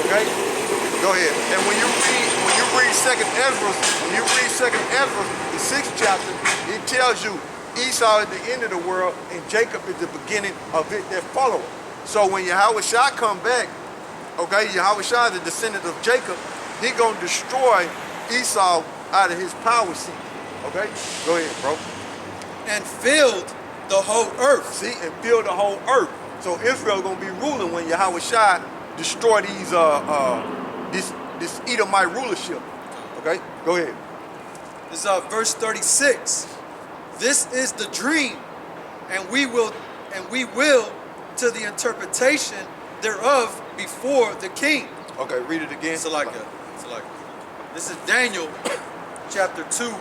Okay? Go ahead. And when you read Second Ezra, the 6th chapter, it tells you Esau is the end of the world and Jacob is the beginning of it that follow. So when YAHAWASHI come back, okay, YAHAWASHI is the descendant of Jacob, he gonna destroy Esau out of his power seat. Okay? Go ahead, bro. And filled the whole earth. See, and fill the whole earth. So Israel gonna be ruling when YAHAWASHI destroy these this Edomite rulership. Okay, go ahead. This is verse 36. This is the dream, and we will to the interpretation thereof before the king. Okay, read it again. This is Daniel chapter 2,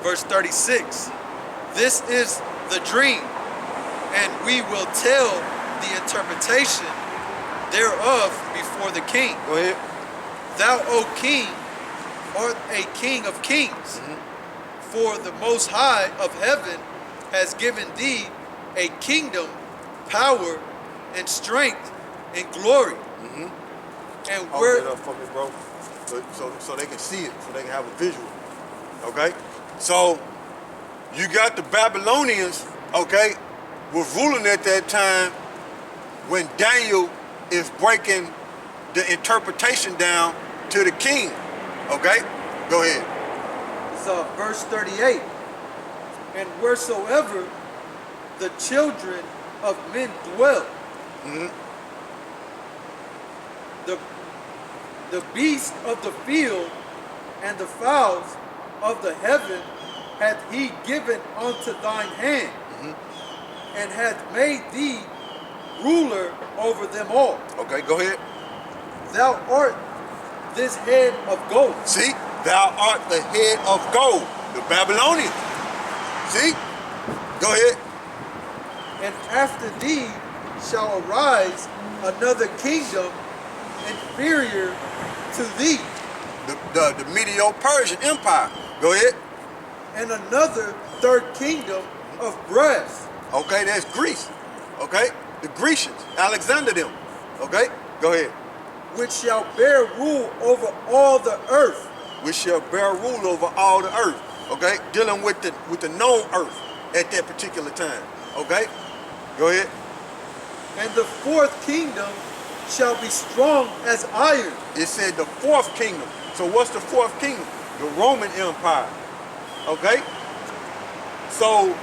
verse 36. This is the dream, and we will tell the interpretation thereof before the king. Go ahead. Thou, O king, art a king of kings, for the Most High of heaven has given thee a kingdom, power, and strength, and glory. And where that up for me, bro, so they can see it, so they can have a visual. Okay, so you got the Babylonians, okay, was ruling at that time when Daniel is breaking the interpretation down to the king. Okay, go ahead. So verse 38. And wheresoever the children of men dwell, the beasts of the field and the fowls of the heaven hath he given unto thine hand, and hath made thee ruler over them all. Okay, go ahead. Thou art this head of gold. See, thou art the head of gold, the Babylonians. See, go ahead. And after thee shall arise another kingdom inferior to thee. The Medo-Persian Empire. Go ahead. And another third kingdom of brass. Okay, that's Greece. Okay, the Grecians, Alexander them. Okay, go ahead. Which shall bear rule over all the earth. Which shall bear rule over all the earth. Okay, dealing with the known earth at that particular time. Okay, go ahead. And the fourth kingdom shall be strong as iron. It said the fourth kingdom. So what's the fourth kingdom? The Roman Empire. Okay? So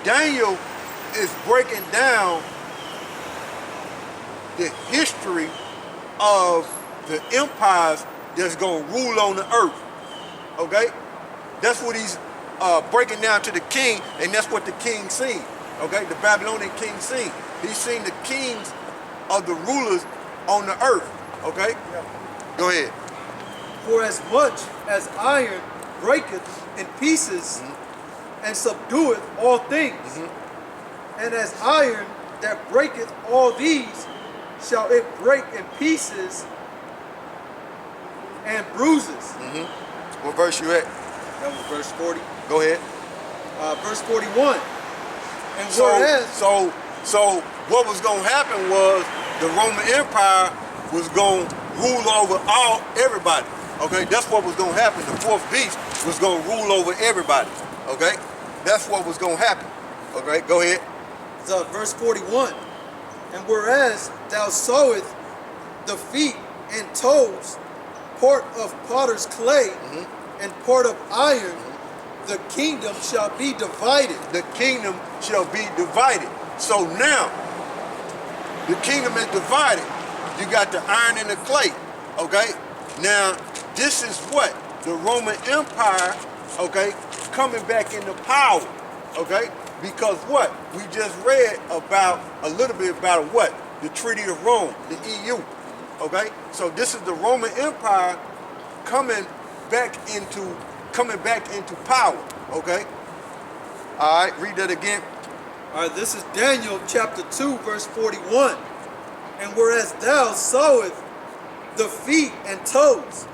Daniel is breaking down the history of the empires that's going to rule on the earth. Okay? That's what he's breaking down to the king, and that's what the king seen. Okay? The Babylonian king seen. He's seen the kings of the rulers on the earth. Okay? Yeah. Go ahead. For as much as iron breaketh in pieces and subdueth all things, and as iron that breaketh all these, shall it break in pieces and bruises. What verse you at? That was verse 40. Go ahead. Verse 41. And so what was going to happen was the Roman Empire was going to rule over everybody. Okay, that's what was going to happen. The fourth beast was going to rule over everybody. Okay, that's what was going to happen. Okay, go ahead. So verse 41. And whereas thou sawest the feet and toes, part of potter's clay, and part of iron, the kingdom shall be divided. The kingdom shall be divided. So now, the kingdom is divided. You got the iron and the clay. Okay? Now, this is what? The Roman Empire, okay, coming back into power. Okay? Because what? We just read about a little bit about what? The Treaty of Rome, the EU. Okay? So this is the Roman Empire coming back into power. Okay? All right, read that again. All right, this is Daniel chapter 2, verse 41. And whereas thou sawest the feet and toes,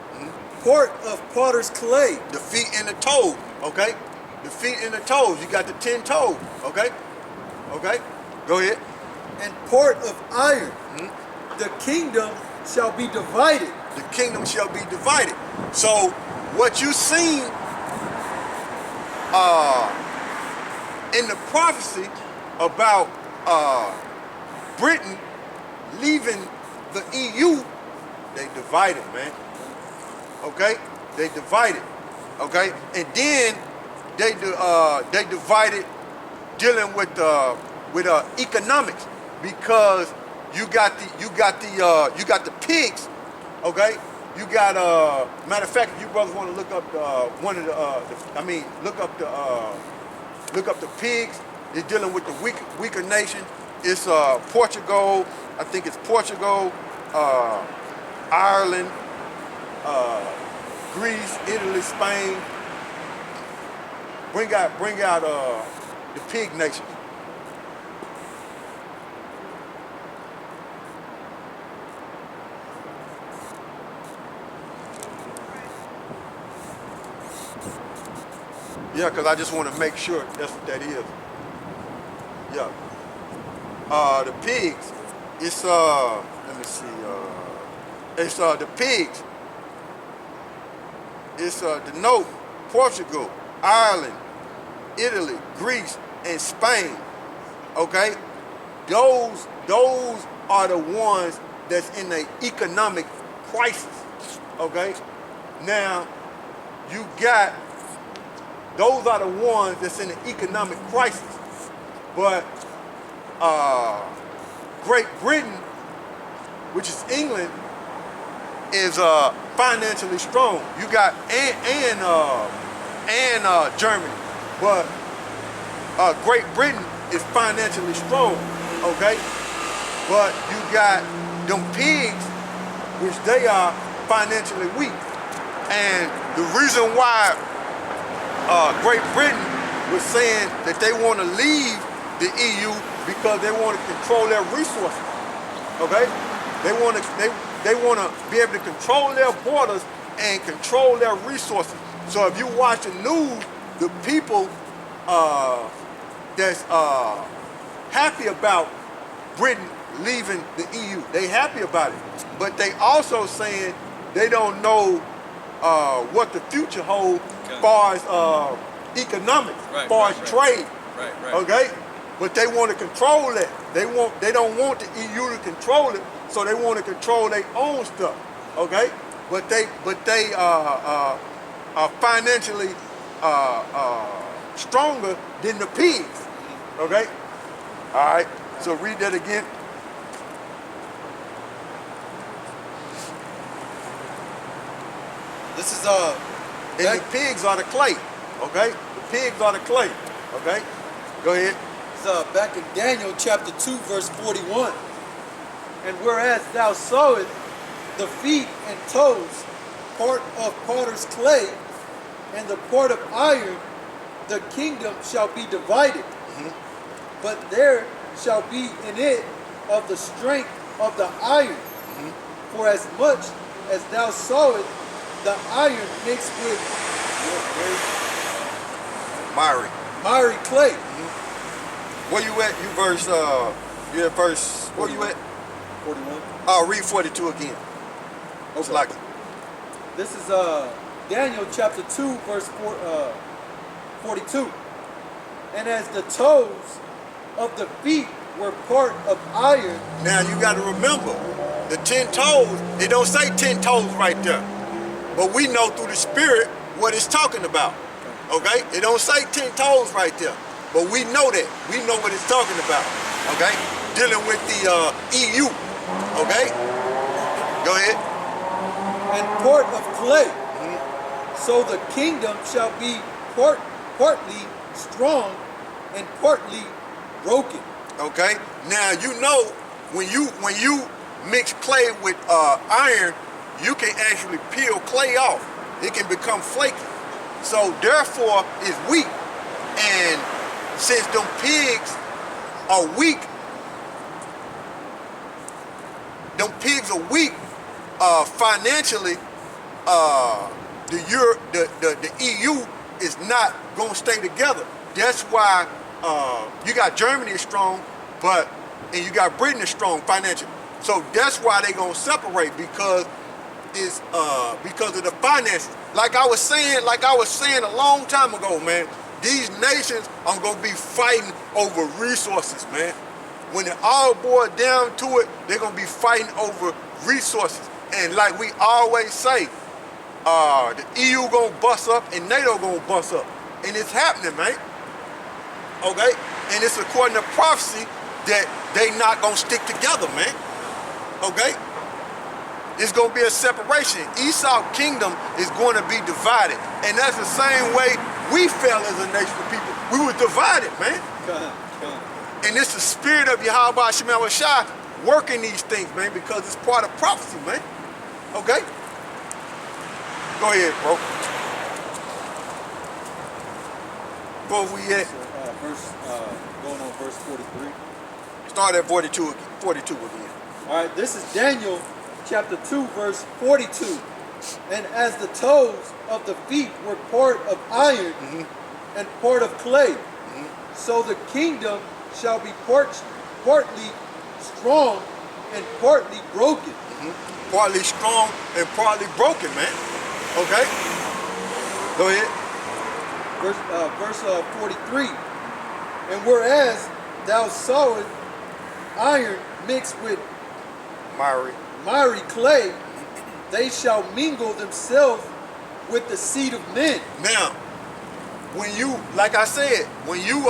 part of potter's clay. The feet and the toes, okay? The feet and the toes. You got the 10 toes, okay? Okay, go ahead. And part of iron. The kingdom shall be divided. The kingdom shall be divided. So what you seen in the prophecy about Britain leaving the EU, they divided, man. Okay, they divided. Okay, and then they divided dealing with economics, because you got the pigs. Okay, you got matter of fact, if you brothers want to look up look up the pigs. It's dealing with the weaker nation. It's Portugal. I think it's Portugal, Ireland, Greece, Italy, Spain. Bring out the pig nations. Yeah, because I just want to make sure that's what that is. Yeah. The pigs, it's let me see, it's the pigs. It's denote Portugal, Ireland, Italy, Greece, and Spain. Okay? Those are the ones that's in the economic crisis. Okay? Now, you got, those are the ones that's in the economic crisis. But Great Britain, which is England, is financially strong. You got and Germany, but Great Britain is financially strong. Okay, but you got them pigs, which they are financially weak. And the reason why Great Britain was saying that they want to leave the EU because they want to control their resources. Okay, they want to be able to control their borders and control their resources. So if you watch the news, the people that's happy about Britain leaving the EU, they happy about it, but they also saying they don't know what the future holds as far as economics, as far as trade. Right. Okay, but they want to control that. They don't want the EU to control it, so they want to control their own stuff. Okay, but they are financially stronger than the pigs. Okay, all right. So read that again. This is And the pigs are the clay. Okay, the pigs are the clay. Okay, go ahead. It's back in Daniel chapter 2, verse 41. And whereas thou sawest the feet and toes, part of potter's clay, and the part of iron, the kingdom shall be divided. Mm-hmm. But there shall be in it of the strength of the iron. Mm-hmm. For as much as thou sawest the iron mixed with miry clay. Mm-hmm. Where you at? You verse, you at verse, where you at? 41. I'll read 42 again. It's like, This is Daniel chapter 2, verse 42. And as the toes of the feet were part of iron. now you got to remember, the 10 toes, it don't say 10 toes right there. But we know through the spirit what it's talking about. Okay? It don't say 10 toes right there. But we know that. We know what it's talking about. Okay? Dealing with the EU. Okay? Go ahead. And part of clay. So the kingdom shall be partly strong and partly broken. Okay? Now you know when you mix clay with iron, you can actually peel clay off. It can become flaky. So therefore it's weak. And since them pigs are weak, financially, the EU is not gonna stay together. That's why you got Germany is strong, and you got Britain is strong financially. So that's why they gonna separate, because it's because of the finances. Like I was saying a long time ago, man, these nations are gonna be fighting over resources, man. When it all boils down to it, they're gonna be fighting over resources. And like we always say, the EU gonna bust up and NATO gonna bust up. And it's happening, man. Okay? And it's according to prophecy that they not gonna stick together, man. Okay? It's gonna be a separation. Esau kingdom is going to be divided. And that's the same way we fell as a nation of people. We were divided, man. And it's the spirit of YAHAWASHI working these things, man, because it's part of prophecy, man. Okay? Go ahead, bro. Where we at? Going on verse 43. Start at 42 again. All right, this is Daniel chapter 2, verse 42. And as the toes of the feet were part of iron and part of clay, so the kingdom shall be partly strong and partly broken. Partly strong and partly broken, man. Okay? Go ahead. Verse 43. And whereas thou sawest iron mixed with miry clay, they shall mingle themselves with the seed of men. Now, when you, like I said, when you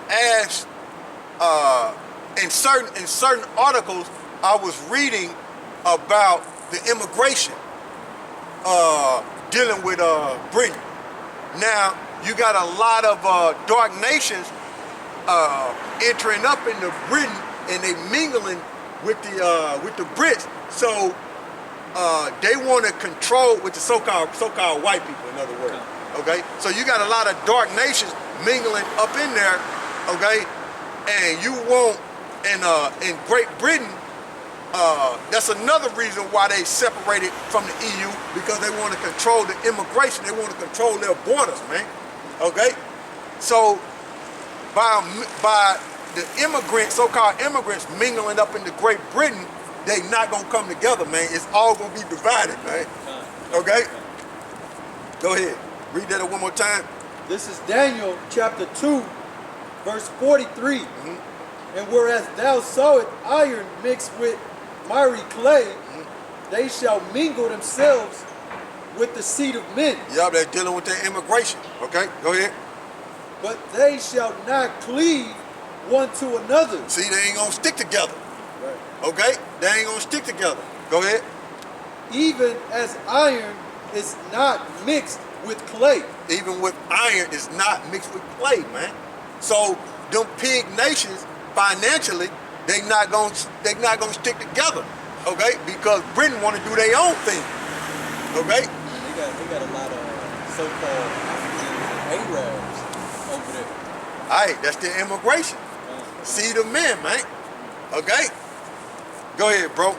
ask in certain articles, I was reading about the immigration dealing with Britain. Now, you got a lot of dark nations entering up into Britain, and they mingling with the Brits. So they want to control with the so-called white people, in other words. Okay, so you got a lot of dark nations mingling up in there. Okay, and you want in Great Britain. That's another reason why they separated from the EU, because they want to control the immigration. They want to control their borders, man. Okay, so by the immigrants, so-called immigrants, mingling up into Great Britain, they not gonna come together, man. It's all gonna be divided, man. Okay, go ahead. Read that one more time. This is Daniel chapter 2, verse 43. And whereas thou sawest iron mixed with miry clay, they shall mingle themselves with the seed of men. Yeah, they're dealing with their immigration. Okay, go ahead. But they shall not cleave one to another. See, they ain't gonna stick together. Right. Okay, they ain't gonna stick together. Go ahead. Even as iron is not mixed with clay. Even with iron is not mixed with clay, man. So them pig nations financially, they not gonna stick together. Okay, because Britain want to do their own thing. Okay. They got a lot of so-called African Arabs over there. All right, that's the immigration. Seed of men, man. Okay. Go ahead, bro.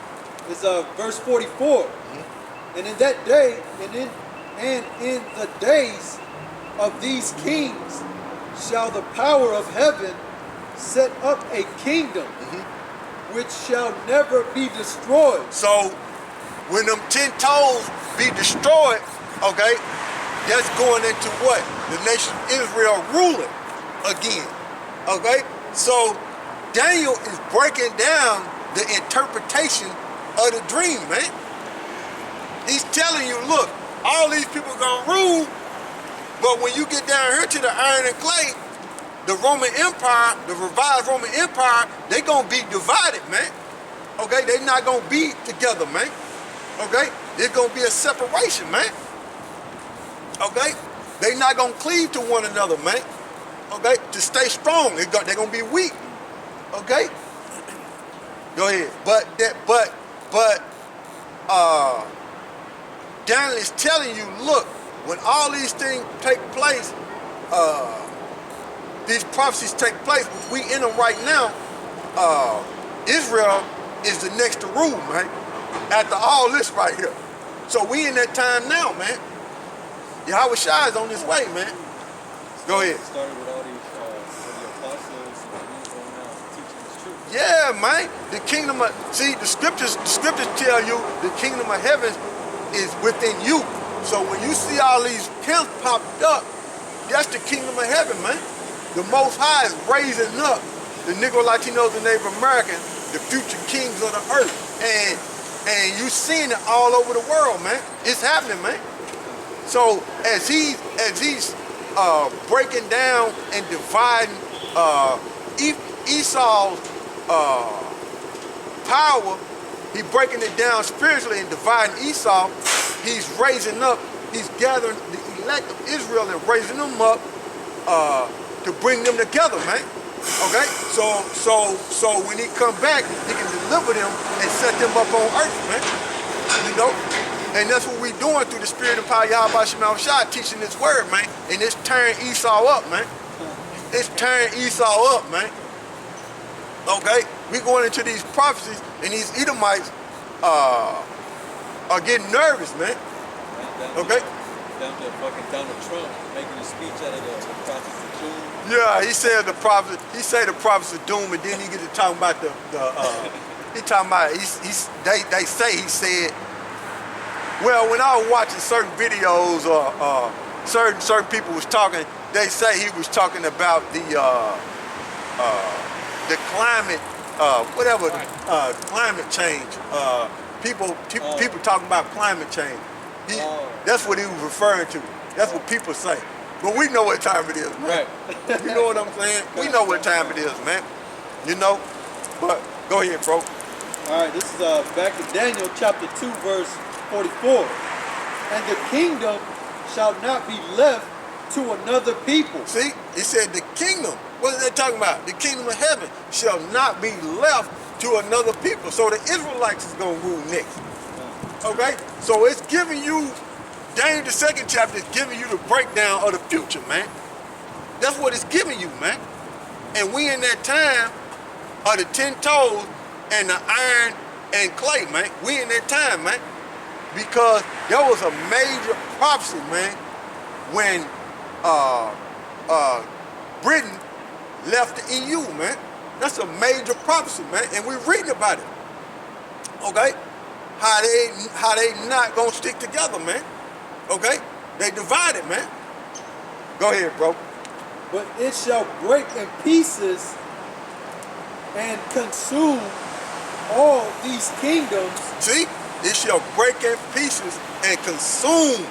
It's verse 44. And in that day, and in the days of these kings, shall the power of heaven set up a kingdom which shall never be destroyed. So when them 10 toes be destroyed, okay, that's going into what? The nation of Israel ruling again. Okay? So Daniel is breaking down the interpretation of the dream, man. He's telling you, look, all these people gonna rule, but when you get down here to the iron and clay, the Roman Empire, the revised Roman Empire, they gonna be divided, man. Okay, they not gonna be together, man. Okay, there's gonna be a separation, man. Okay, they not gonna cleave to one another, man. Okay, to stay strong, they're gonna be weak. Okay, go ahead. But Daniel is telling you, look, when all these things take place, these prophecies take place, which we in them right now, Israel is the next to rule, man, after all this right here. So we in that time now, man. YAHAWASHI is on his way, man. Go ahead. Started with all these the apostles and going out teaching this truth. Yeah, man. The kingdom of, see, the scriptures tell you the kingdom of heaven is within you. So when you see all these pimps popped up, that's the kingdom of heaven, man. The Most High is raising up the Negro, Latinos, and Native Americans, the future kings of the earth. And you seeing it all over the world, man. It's happening, man. So as he's breaking down and dividing Esau's power, he's breaking it down spiritually and dividing Esau. He's raising up, he's gathering the elect of Israel and raising them up to bring them together, man. Okay? So when he come back, he can deliver them and set them up on earth, man. You know? And that's what we're doing through the spirit and power of YAHAWASHI, teaching this word, man. And it's tearing Esau up, man. It's tearing Esau up, man. Okay? We going into these prophecies, and these Edomites are getting nervous, man. Okay? Down to fucking Donald Trump making a speech out of the prophets of doom. Yeah, he said the prophets. He said the prophets of doom, and then he get to talking about he talking about they say he said. Well, when I was watching certain videos or certain people was talking, they say he was talking about the climate, climate change. People talking about climate change. That's what he was referring to. That's what people say. But we know what time it is, man. Right. You know what I'm saying? We know what time it is, man. You know? But go ahead, bro. All right, this is back to Daniel chapter 2, verse 44. And the kingdom shall not be left to another people. See, he said the kingdom. What are they talking about? The kingdom of heaven shall not be left to another people. So the Israelites is going to rule next. Okay? So it's giving you, Daniel the 2nd chapter is giving you the breakdown of the future, man. That's what it's giving you, man. And we in that time of the 10 toes and the iron and clay, man. We in that time, man. Because there was a major prophecy, man, when Britain left the EU, man. That's a major prophecy, man, and we're reading about it. Okay? How they not gonna stick together, man. Okay? They divided, man. Go ahead, bro. But it shall break in pieces and consume all these kingdoms. See? It shall break in pieces and consume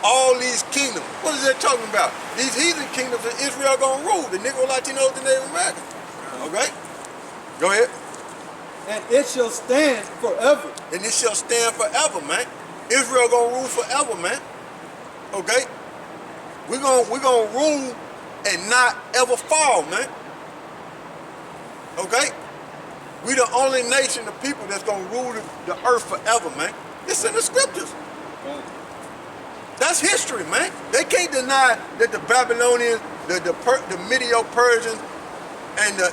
all these kingdoms. What is that talking about? These heathen kingdoms in Israel gonna rule. The Negro, Latinos, and Native Americans. Okay? Go ahead. And it shall stand forever. And it shall stand forever, man. Israel gonna rule forever, man. Okay? We're gonna rule and not ever fall, man. Okay? We the only nation of people that's gonna rule the earth forever, man. It's in the scriptures. That's history, man. They can't deny that the Babylonians, the Medo-Persians, and the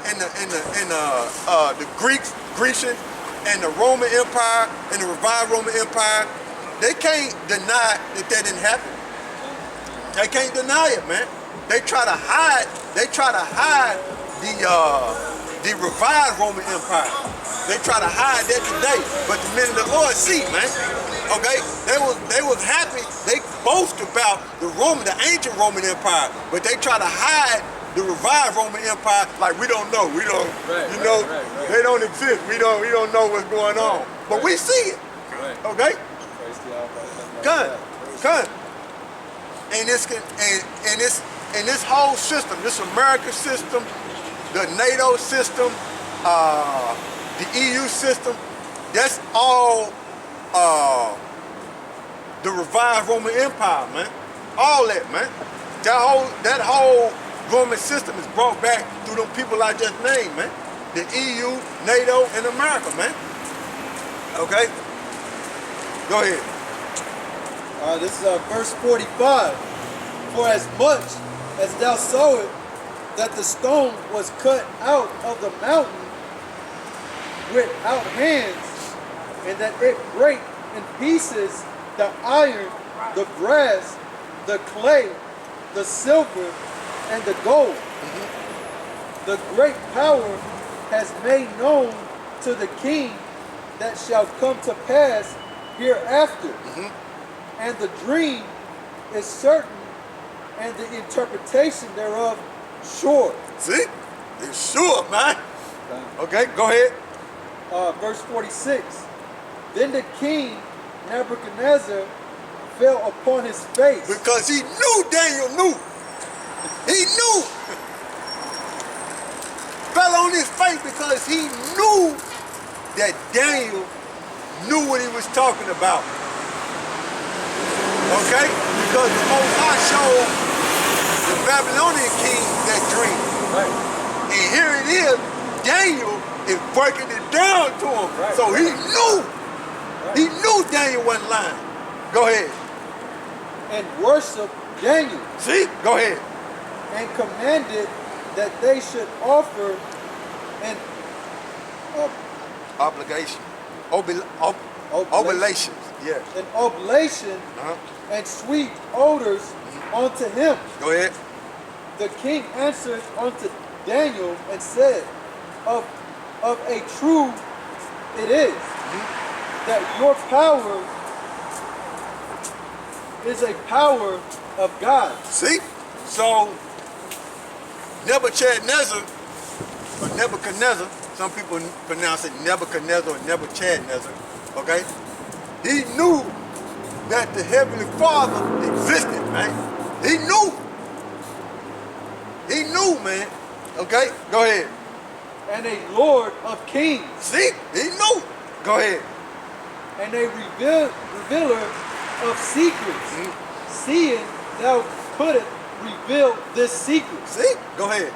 Grecians, and the Roman Empire, and the revived Roman Empire, they can't deny that didn't happen. They can't deny it, man. They try to hide the revived Roman Empire. They try to hide that today, but the men of the Lord see, man. Okay, they was happy. They boast about the ancient Roman Empire, but they try to hide the revived Roman Empire like we don't know. Right. They don't exist. We don't know what's going on, but we see it. Okay, come. And this whole system, this American system, the NATO system, the EU system, that's all the revived Roman Empire, man. All that, man. That whole Roman system is brought back through them people I just named, man. The EU, NATO, and America, man. Okay? Go ahead. This is verse 45. For as much as thou sawest that the stone was cut out of the mountain without hands, and that it brake in pieces the iron, the brass, the clay, the silver, and the gold. The great power has made known to the king that shall come to pass hereafter. And the dream is certain, and the interpretation thereof sure. See? It's sure, man. Okay, go ahead. Verse 46. Then the king Nebuchadnezzar fell upon his face. Because he knew Daniel knew. He knew. Fell on his face because he knew that Daniel knew what he was talking about. Okay? Because the Most High showed the Babylonian king that dream. Right. And here it is, Daniel is breaking it down to him. Right. So he knew. Right. He knew Daniel wasn't lying. Go ahead. And worship Daniel. See? Go ahead. And commanded that they should offer an Obligation. Oblations. Yeah. an oblation and sweet odors unto him. Go ahead. The king answered unto Daniel and said, of a truth it is that your power is a power of God. See? So Nebuchadnezzar, or Nebuchadnezzar, some people pronounce it Nebuchadnezzar or Nebuchadnezzar, okay? He knew that the Heavenly Father existed, man. He knew. He knew, man. Okay? Go ahead. And a Lord of kings, See? He knew. Go ahead. and a revealer of secrets, seeing thou couldst reveal this secret. See? Go ahead.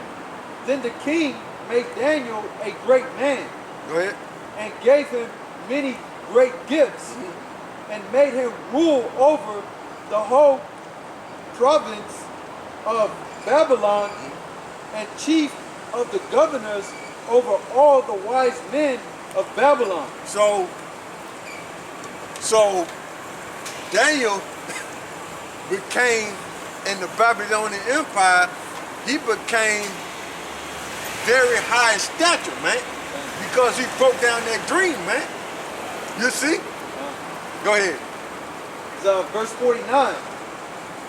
Then the king made Daniel a great man, Go ahead. and gave him many great gifts, and made him rule over the whole province of Babylon, and chief of the governors over all the wise men of Babylon. So Daniel became, in the Babylonian Empire, he became very high in stature, man, because he broke down that dream, man. You see? Go ahead. Verse 49.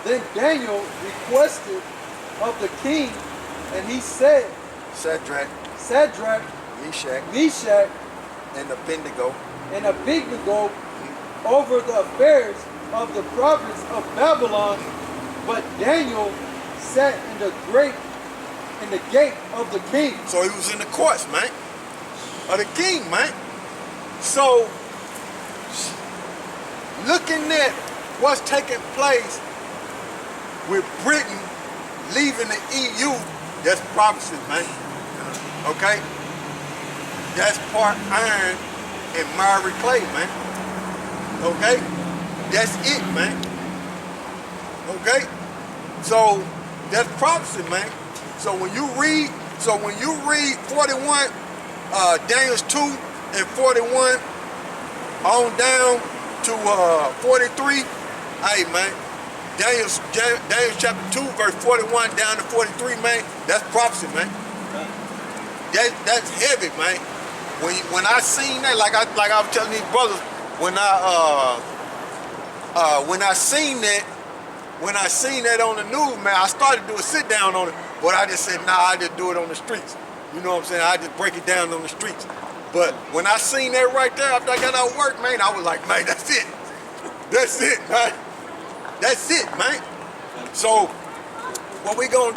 Then Daniel requested of the king, and he said, Shadrach, Shadrach, Meshach, and Abednego. and Abednego over the affairs of the province of Babylon, but Daniel sat in the gate of the king. So he was in the courts, man, of the king, man. So looking at what's taking place with Britain leaving the EU, that's prophecy, man. Okay? That's part iron and miry clay, man. Okay? That's it, man. Okay? So that's prophecy, man. So when you read 41, Daniel's 2 and 41 on down to 43, hey man, Daniel chapter 2 verse 41 down to 43, man, that's prophecy, man. That's heavy, man. When I seen that, like I was telling these brothers, when I seen that on the news, man, I started to do a sit down on it, but I just said, nah, I just do it on the streets. You know what I'm saying? I just break it down on the streets. But when I seen that right there after I got out of work, man, I was like, man, that's it. That's it, man. That's it, man. So what we gonna